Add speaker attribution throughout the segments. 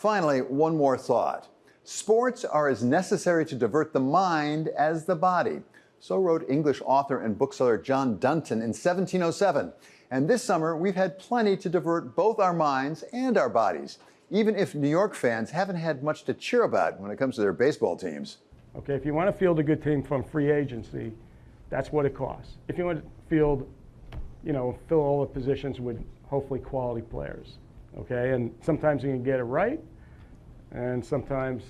Speaker 1: Finally, one more thought. Sports are as necessary to divert the mind as the body. So wrote English author and bookseller John Dunton in 1707. And this summer, we've had plenty to divert both our minds and our bodies, even if New York fans haven't had much to cheer about when it comes to their baseball teams.
Speaker 2: Okay, if you want to field a good team from free agency, that's what it costs. If you want to field, fill all the positions with hopefully quality players, okay? And sometimes you can get it right, and sometimes,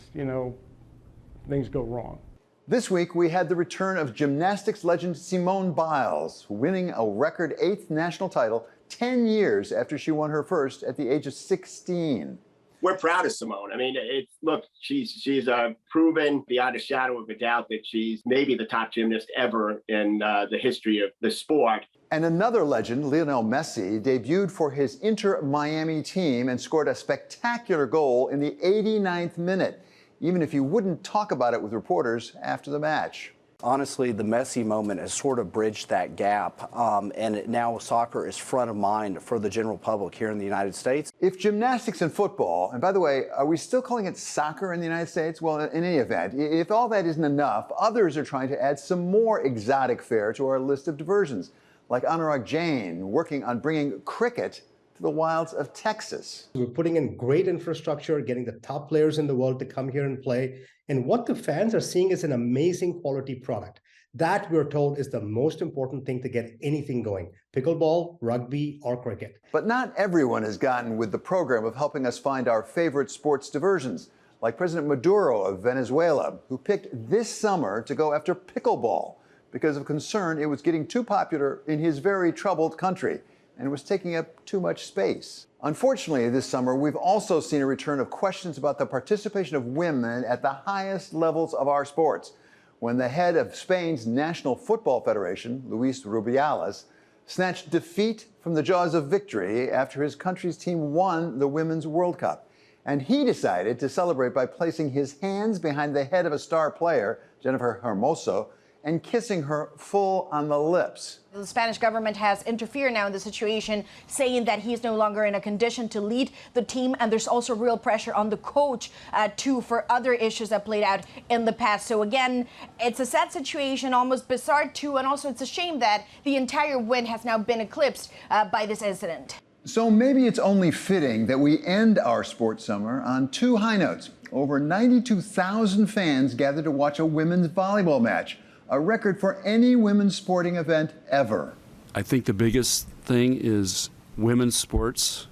Speaker 2: things go wrong.
Speaker 1: This week, we had the return of gymnastics legend Simone Biles, winning a record 8th national title 10 years after she won her first at the age of 16.
Speaker 3: We're proud of Simone. I mean, look, she's proven beyond a shadow of a doubt that she's maybe the top gymnast ever in the history of the sport.
Speaker 1: And another legend, Lionel Messi, debuted for his Inter Miami team and scored a spectacular goal in the 89th minute, even if he wouldn't talk about it with reporters after the match.
Speaker 4: Honestly, the Messi moment has sort of bridged that gap, and now soccer is front of mind for the general public here in the United States.
Speaker 1: If gymnastics and football, and by the way, are we still calling it soccer in the United States? Well, in any event, if all that isn't enough, others are trying to add some more exotic fare to our list of diversions, like Anurag Jain, working on bringing cricket to the wilds of Texas.
Speaker 5: We're putting in great infrastructure, getting the top players in the world to come here and play. And what the fans are seeing is an amazing quality product. That, we're told, is the most important thing to get anything going: pickleball, rugby, or cricket.
Speaker 1: But not everyone has gotten with the program of helping us find our favorite sports diversions, like President Maduro of Venezuela, who picked this summer to go after pickleball because of concern it was getting too popular in his very troubled country and was taking up too much space. Unfortunately, this summer, we've also seen a return of questions about the participation of women at the highest levels of our sports, when the head of Spain's National Football Federation, Luis Rubiales, snatched defeat from the jaws of victory after his country's team won the Women's World Cup. And he decided to celebrate by placing his hands behind the head of a star player, Jennifer Hermoso, and kissing her full on the lips.
Speaker 6: The Spanish government has interfered now in the situation, saying that he's no longer in a condition to lead the team, and there's also real pressure on the coach too for other issues that played out in the past. So again, it's a sad situation, almost bizarre too, and also it's a shame that the entire win has now been eclipsed by this incident.
Speaker 1: So maybe it's only fitting that we end our sports summer on two high notes. Over 92,000 fans gathered to watch a women's volleyball match, a record for any women's sporting event ever.
Speaker 7: I think the biggest thing is women's sports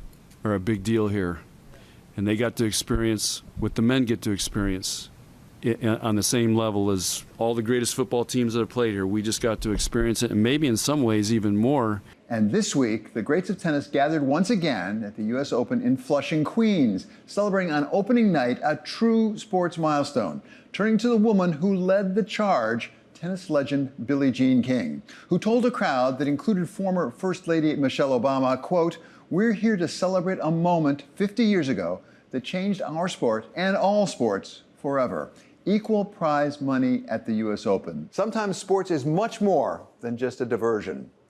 Speaker 7: are a big deal here. And they got to experience what the men get to experience on the same level as all the greatest football teams that have played here. We just got to experience it, and maybe in some ways even more.
Speaker 1: And this week, the greats of tennis gathered once again at the U.S. Open in Flushing, Queens, celebrating on opening night a true sports milestone, turning to the woman who led the charge, tennis legend Billie Jean King, who told a crowd that included former First Lady Michelle Obama, quote, "We're here to celebrate a moment 50 years ago that changed our sport and all sports forever. Equal prize money at the U.S. Open." Sometimes sports is much more than just a diversion.